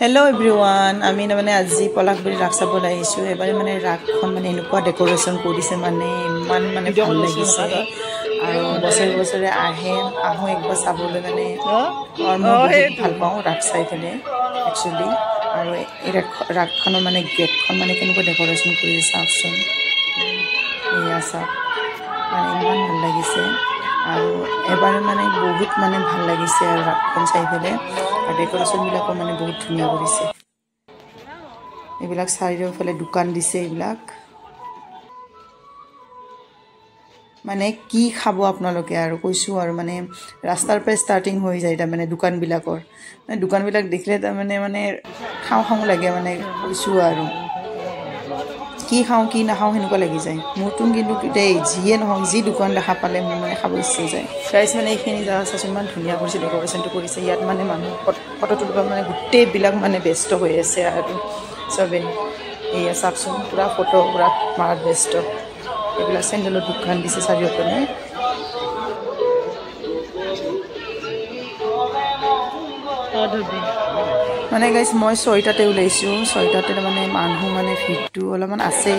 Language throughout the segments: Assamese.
Hello everyone, I mean আজি পলাকবুৰি ৰাখ চাব আহিছো এবাৰে মানে ৰাখখন মানে এনেকুৱা ডেকোৰেশন কৰিছে মানে ইমান মানে ভাল লাগিছে আৰু বছৰে আহো একবাৰ চাবলৈ মানে মই ভাল পাওঁ ৰাখ চাই ফেলে একচুয়ালি আৰু এই ৰাখখনৰ মানে গেটখন মানে কেনেকুৱা ডেকোৰেশন কৰিছে চাওকচোন এয়া চাওক মানে ইমান ভাল লাগিছে আৰু এবাৰে মানে বহুত মানে ভাল লাগিছে আৰু ৰাখখন চাই ফেলে আৰু ডেকোৰেশন বিলাকো মানে বহুত ধুনীয়া কৰিছে এইবিলাক চাৰিওফালে দোকান দিছে এইবিলাক মানে কি খাব আপোনালোকে আৰু কৈছো আৰু মানে ৰাস্তাৰ পৰা ষ্টাৰ্টিং হৈ যায় তা মানে দোকান বিলাক দেখিলে তা মানে খাও লাগে মানে কৈছো আৰু কি খাও কি নাখাও হেনেকুৱা লাগি যায় মোৰতুন কিন্তু দেই জিয়ে নহয় যি দোকান দেখা পালে মোৰ মানে খাব ইচ্ছা যায় গাইস মানে এইখিনি জাগা ইমান ধুনীয়া কৰিছে ডেকোৰেশনটো কৰিছে ইয়াত মানে মানুহ ফটো তুলিব মানে গোটেই বিলাক মানে ব্যস্ত হৈ আছে আৰু সবে এয়া চাকচোন পুৰা ফটোগ্ৰাফ মাৰাত ব্যস্ত এইবিলাক চেন্ডেলৰ দোকান দিছে চাৰিওফালে মানে গাইস মই 6টাতে ওলাইছো 6টাতে মানে মানুহ মানে ভিড়টো অলপমান আছে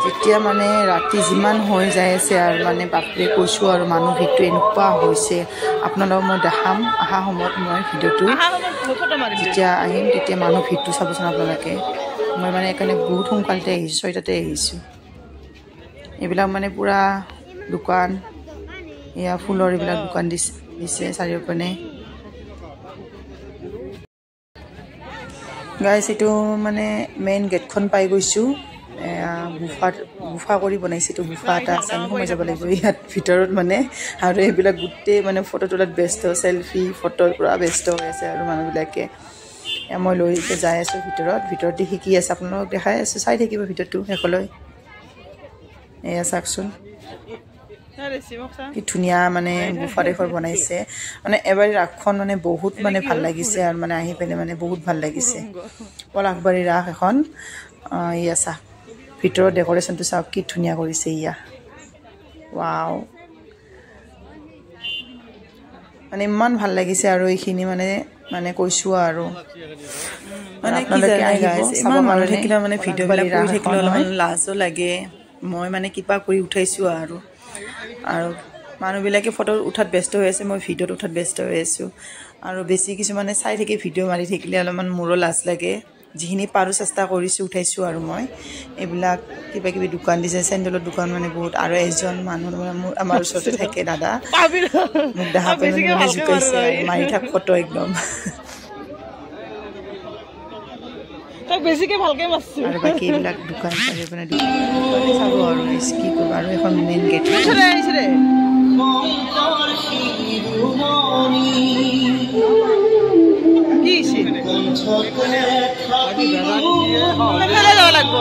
যেতিয়া মানে ৰাতি যিমান হৈ যায় আছে আৰু মানে বাপৰে কৈছো আৰু মানুহ ভিড়টো এনেকুৱা হৈছে আপোনালোকক মই দেখাম আহা সময়ত মই ভিডিওটো যেতিয়া আহিম তেতিয়া মানুহ ভিড়টো চাবচোন আপোনালোকে মই মানে একানে বহুত সোনকালতে আহিছো 6টাতে আহিছো এইবিলাক মানে পুৰা দোকান ইয়া ফুলৰ এইবিলাক দোকান দিছে চাৰিওফালে গাইস এটো মানে মেইন গেটখন পাই গৈছো গুফা কৰি বনাইছে তো গুফা এটা আছে মই যাব লাগিব ইয়াত ভিতৰত মানে আৰু এইবিলাক গুটে মানে ফটো তোলাত ব্যস্ত সেলফি ফটো পুৰা ব্যস্ত হৈ আছে আৰু মানুহবিলাকে মই লৈকে যাই আছো ভিতৰত দেখি আছে আপোনালোক দেখাই আছে চাই থাকিব ভিতৰটো হেকলৈ এয়া চাকচোন কি ধুনিয়া মানে গুফা দেখৰ বনাইছে মানে এবাৰ ৰাখখন মানে বহুত মানে ভাল লাগিছে আৰু মানে আহি পেলে মানে বহুত ভাল লাগিছে পলাকবাৰী ৰাখ এখন ইয়া চা ভিতৰৰ ডেকোৰেশনটো চাওক কি ধুনিয়া কৰিছে ইয়া ওয়াও মানে ইমান ভাল লাগিছে আৰু এইখিনি মানে কৈছো আৰু মানে কি জানে গাইস ইমান মানুহ থাকিলে মানে ভিডিও বিলাক কৰি থাকিলে অলপমান লাজো লাগে মই মানে কিবা কৰি উঠাইছো আৰু মানুহবিলাকে ফটো উঠাত ব্যস্ত হৈ আছে মই ভিডিওত উঠাত ব্যস্ত হৈ আছো আৰু বেছি কিছু মানে চাই থাকি ভিডিও মাৰি থাকিলে অলপমান মোৰো লাজ লাগে যিখিনি পাৰো চেষ্টা কৰিছো উঠাইছো আৰু মই এইবিলাক কিবা কিবি দোকান দিছে চেন্ডেলৰ দোকান মানে বহুত আৰু এজন মানুহ আমাৰ ওচৰতে থাকে দাদা মোক দেখা পাই মানে জুকাইছে মাৰি থাক ফটো একদম tak বেছিকে ভালকে মাছছো আৰু বাকি এইবিলাক দোকান চাই মানে দোকান চাব আৰু কি কৰিব আৰু এখন মেইন গেট আহিছে কি ইছে যাব লাগব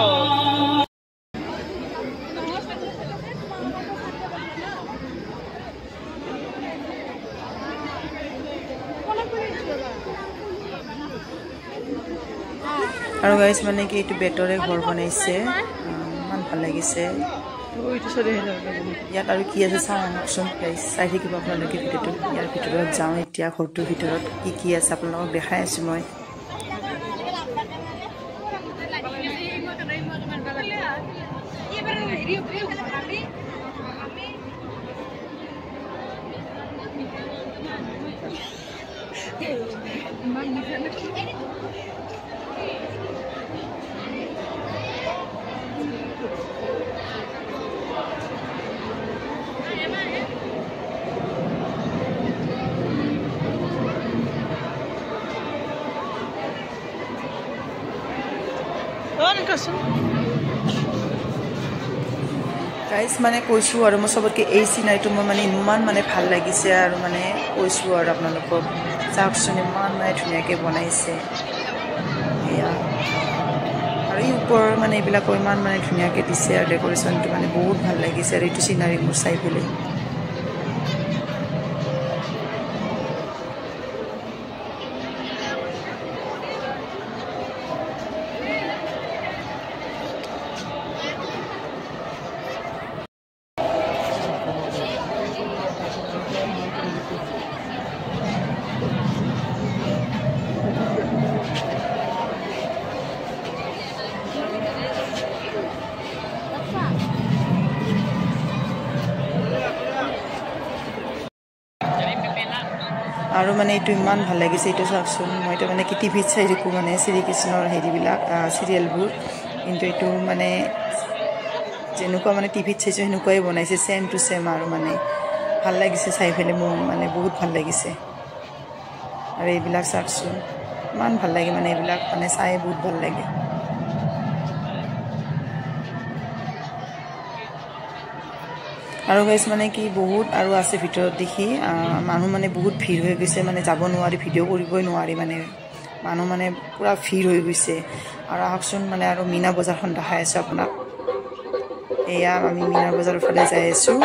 আৰু গাইস মানে কি এটো বেটৰে ঘৰ বনাইছে মান ভাল লাগিছে ইয়াত আৰু কি আছে চাওকচোন গাইস চাই থাকিব আপোনালোকে ভিডিওটো ইয়াৰ ভিতৰত যাওঁ এতিয়া ঘৰটোৰ ভিতৰত কি আছে আপোনালোকক দেখাই আছো মই গাইস মানে কৈছো আৰু মই সবতকে এই সিনাৰিটো মই মানে ইমান মানে ভাল লাগিছে আৰু মানে কৈছো আৰু আপোনালোকক চাওকচোন ইমান মানে ধুনীয়াকে বনাইছে এয়া আৰু এই ওপৰ মানে এইবিলাক ইমান মানে ধুনীয়াকে দিছে আৰু ডেকোৰেশনটো মানে বহুত ভাল লাগিছে আৰু এইটো সিনাৰি মোৰ চাই পেলে আৰু মানে এইটো ইমান ভাল লাগিছে এইটো চাওকচোন মই এটা মানে কি টিভিত চাই থাকোঁ মানে শ্ৰীকৃষ্ণৰ হেৰিবিলাক চিৰিয়েলবোৰ কিন্তু এইটো মানে যেনেকুৱা মানে টিভিত চাইছোঁ সেনেকুৱাই বনাইছে ছেম টু ছেম আৰু মানে ভাল লাগিছে চাই পেলাই মোৰ মানে বহুত ভাল লাগিছে আৰু এইবিলাক চাওকচোন ইমান ভাল লাগে মানে এইবিলাক মানে চাই বহুত ভাল লাগে আৰু গাইছ মানে কি বহুত আৰু আছে ভিতৰত দেখি মানুহ মানে বহুত ভিৰ হৈ গৈছে মানে যাব নোৱাৰি ভিডিঅ' কৰিবই নোৱাৰি মানে মানুহ মানে পুৰা ভিৰ হৈ গৈছে আৰু আহকচোন মানে আৰু মীনা বজাৰখন দেখাই আছোঁ আপোনাক এয়া আমি মীনা বজাৰৰ ফালে যাই আছোঁ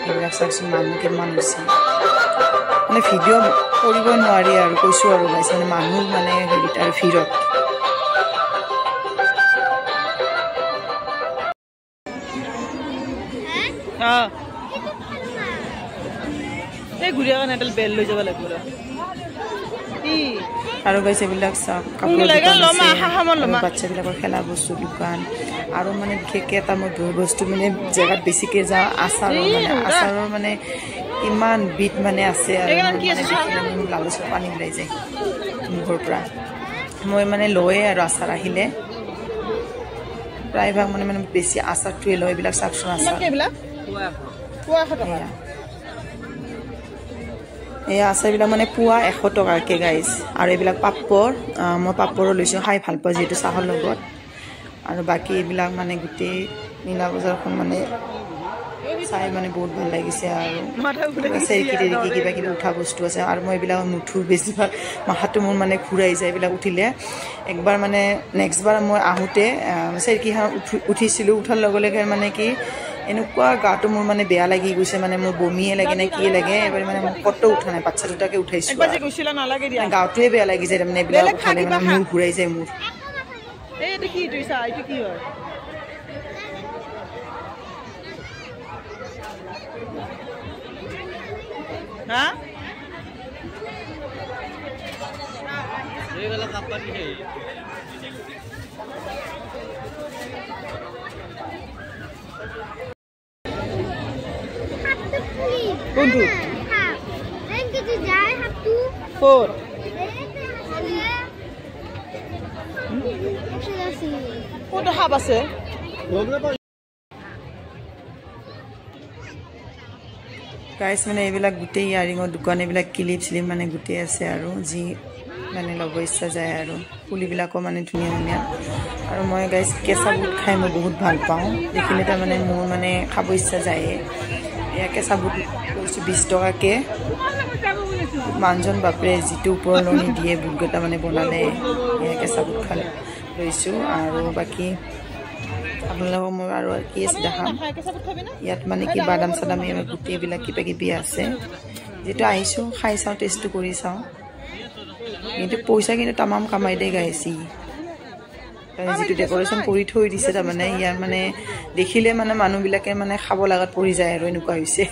এইবিলাক চাওকচোন মানুহ কিমান হৈছে মানে ভিডিঅ' কৰিবই নোৱাৰি আৰু কৈছোঁ আৰু গাইছ মানে মানুহ মানে হেৰিত আৰু ভিৰত এই ঘূৰি অহা নেটেল বেল লৈ যাব লাগিব আৰু গাইছ এইবিলাক চাওক বাচ্চাবিলাকৰ খেলা বস্তু দোকান আৰু মানে বিশেষকৈ এটা মই বস্তু মানে জেগাত বেছিকৈ যাওঁ আচাৰৰ মানে ইমান বিধ মানে আছে আৰু লালুচৰ পানী ওলাই যায় মুখৰ পৰা মই মানে লয়ে আৰু আচাৰ আহিলে প্ৰায়ভাগ মানে বেছি আচাৰটোৱে লয় এইবিলাক চাওকচোন আচাৰ এই আচাৰবিলাক মানে পোৱা 100 টকাকৈ গাইছ আৰু এইবিলাক পাপৰ মই পাপৰো লৈছোঁ খাই ভাল পাওঁ যিহেতু চাহৰ লগত আৰু বাকী এইবিলাক মানে গোটেই মীনা বজাৰখন মানে চাই মানে বহুত ভাল লাগিছে আৰু চেৰিকি তেৰিকি কিবা কিবি উঠা বস্তু আছে আৰু মই এইবিলাক নুঠো বেছিভাগ মাথাটো মোৰ মানে ঘূৰাই যায় এইবিলাক উঠিলে একবাৰ মানে নেক্সটবাৰ মই আহোঁতে চেৰিকিখন উঠিছিলোঁ উঠাৰ লগে লগে মানে কি এনেকুৱা গাটো মোৰ মানে বেয়া লাগি গৈছে মানে মোৰ বমিয়ে লাগে নে কি লাগে এবাৰ মানে মই কত উঠা নাই বাচ্চা দুটাকে উঠাইছোঁ গাটোৱে বেয়া লাগি যায় তাৰমানে এইবিলাক উঠালে মানে মোৰ ঘূৰাই যায় মোৰ কোনটো ক'ত ক'তো সাপ আছে গাইছ মানে এইবিলাক গোটেই ইয়াৰিঙৰ দোকান এইবিলাক ক্লিপ চিলিপ মানে গোটেই আছে আৰু যি মানে ল'ব ইচ্ছা যায় আৰু পুলিবিলাকো মানে ধুনীয়া ধুনীয়া আৰু মই গাইছ কেঁচা বুট খাই মই বহুত ভাল পাওঁ দেখিলে তাৰমানে মোৰ মানে খাব ইচ্ছা যায়ে এয়া কেঁচা বুট লৈছোঁ 20 টকাকৈ মানুহজন বাপৰে যিটো ওপৰলনি দিয়ে বুটকেইটা মানে বনালে এয়া কেঁচা বুট খালে লৈছোঁ আৰু বাকী আপোনালোকক মই আৰু কি আছে দেখাম ইয়াত মানে কি বাদাম চাদাম গোটেইবিলাক কিবা কিবি আছে যিটো আহিছোঁ খাই চাওঁ টেষ্টটো কৰি চাওঁ কিন্তু পইচা কিন্তু তামাম কামাই দে গাইছি যিটো ডেক'ৰেশ্যন কৰি থৈ দিছে তাৰমানে ইয়াৰ মানে দেখিলে মানে মানুহবিলাকে মানে খাব লগাত পৰি যায় আৰু এনেকুৱা হৈছে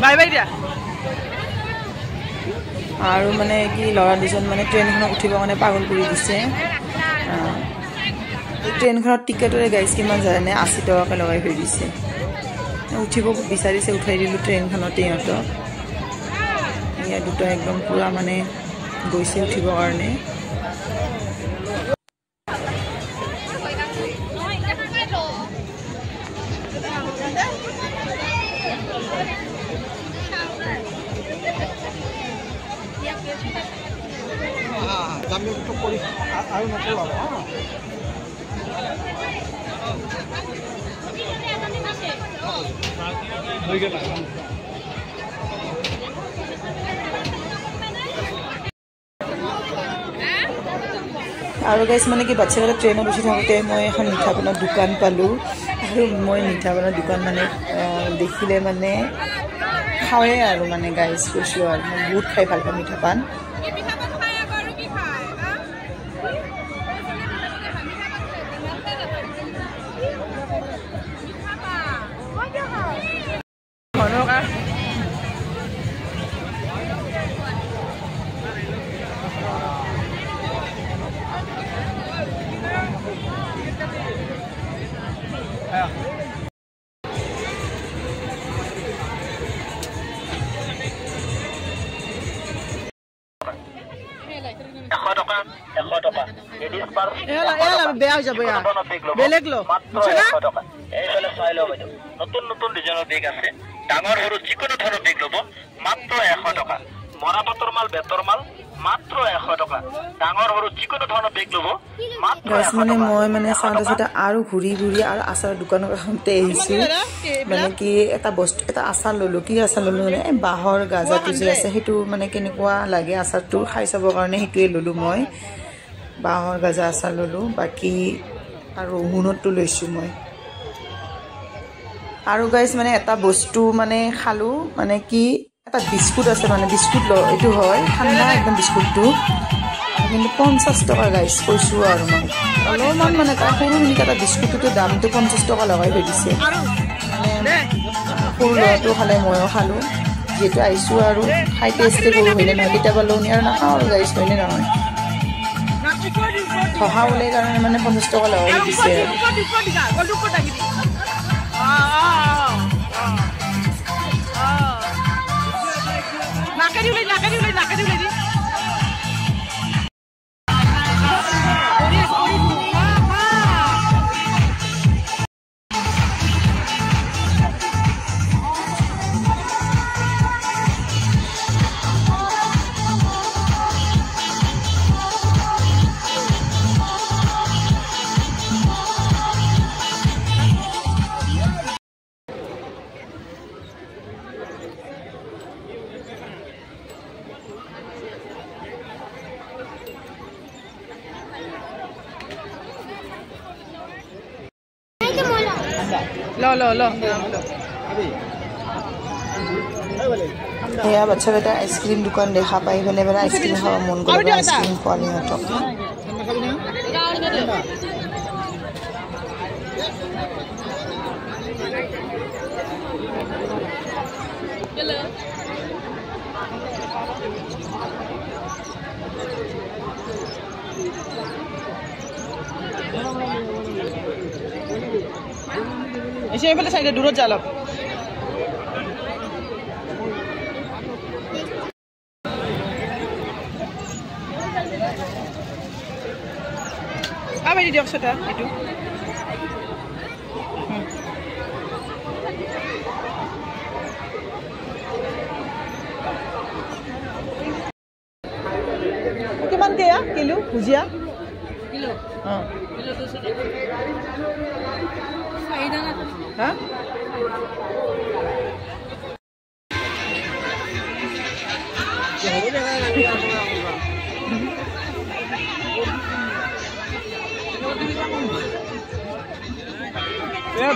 বাই বাই দিয়া আৰু মানে কি ল'ৰা দুজন মানে ট্ৰেইনখনত উঠিব কাৰণে পাগল কৰি দিছে ট্ৰেইনখনত টিকেটৰে গাইছ কিমান জানে 80 টকাকৈ লগাই থৈ দিছে উঠিব বিচাৰিছে উঠাই দিলোঁ ট্ৰেইনখনতে ইহঁতক ইয়াত দুটা একদম পূৰা মানে গৈছে উঠিবৰ কাৰণে আৰু গাইছ মানে কি বাচ্চাবিলাক ট্ৰেইনত উঠি থাকোঁতে মই এখন মিঠা পানৰ দোকান পালোঁ আৰু মই মিঠা পানৰ দোকান মানে দেখিলে মানে খাওঁৱে আৰু মানে গাইছ কৈছোঁ আৰু মই বহুত খাই ভাল পাওঁ মিঠা পান বেয়া হৈ যাব বেলেগ লো নতুন নতুন ডিজাইনৰ বেগ আছে ডাঙৰ সৰু যিকোনো ধৰণৰ বেগ ল'ব মাত্ৰ 100 টকা মৰাপাটৰ মাল বেতৰ মাল মাত্ৰ 100 টকা ডাঙৰ সৰু যিকোনো ধৰণৰ বেগ ল'ব মাত্ৰ 100 মানে টকা মই মানে চাওঁতে চাওঁতে আৰু ঘূৰি ঘূৰি আৰু আচাৰ দোকানৰ কাষতে আহিছোঁ মানে কি এটা বস্তু এটা আচাৰ ল'লোঁ কি আচাৰ ল'লোঁ মানে এই বাঁহৰ গাজাটো যে আছে সেইটো মানে কেনেকুৱা লাগে আচাৰটো খাই চাবৰ কাৰণে সেইটোৱে ল'লোঁ মই বাঁহৰ গাজা আচাৰ ল'লোঁ বাকী আৰু হুনৰটো লৈছোঁ মই আৰু গাইছ মানে এটা বস্তু মানে খালোঁ মানে কি এটা বিস্কুট আছে মানে বিস্কুট এইটো হয় ঠাণ্ডা একদম বিস্কুটটো কিন্তু 50 টকা গাইছ কৈছোঁ আৰু মানে অলপমান মানে তাৰ সৰু মিনিট এটা বিস্কুটটোৰ দামটো 50 টকা লগাই থৈ দিছে মানে সৰু ল'ৰাটো খালে ময়ো খালোঁ যিহেতু আহিছোঁ আৰু খাই টেষ্টে কৰোঁ হয়নে নহয় কেতিয়াবা লওঁ আৰু নাখাওঁ আৰু গাইছ হয়নে নহয় সহা ওলাই কাৰণে মানে 50 টকা লগাই দিছে লো এয়া বাচ্চাকেইটা আইচক্ৰীম দোকান দেখা পাই পেলাই মানে আইচক্ৰীম খাব মন গ'ল আইচক্ৰীম খোৱালি সিহঁতক এসে পেলে সাইডে দূৰত যা অলপ আবেলি দিয়ক সেটা এইটো কিমান কেয়া কিলো ভুজিয়া কিলো কিলো 200 টাকা হ্যাঁ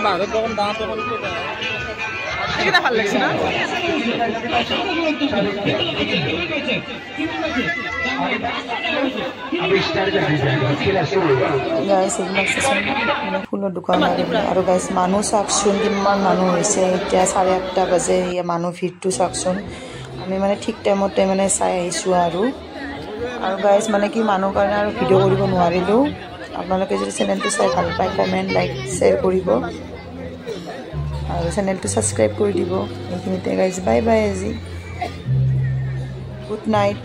বাহিৰত দোকান দাম দোকান এটা ভাল লাগছে না গাইছ এইবিলাক মানে ফুলৰ দোকান আৰু গাইছ মানুহ চাওকচোন কিমান মানুহ হৈছে এতিয়া 8:30 বাজে মানুহ ভিৰটো চাওকচোন আমি মানে ঠিক টাইমতে মানে চাই আহিছোঁ আৰু গাইছ মানে কি মানুহ কাৰণে আৰু ভিডিঅ' কৰিব নোৱাৰিলোঁ আপোনালোকে যদি চেনেলটো চাই ভাল পায় কমেণ্ট লাইক শ্বেয়াৰ কৰিব আৰু চেনেলটো ছাবস্ক্ৰাইব কৰি দিব এইখিনিতে গাইজ বাই বাই আজি গুড নাইট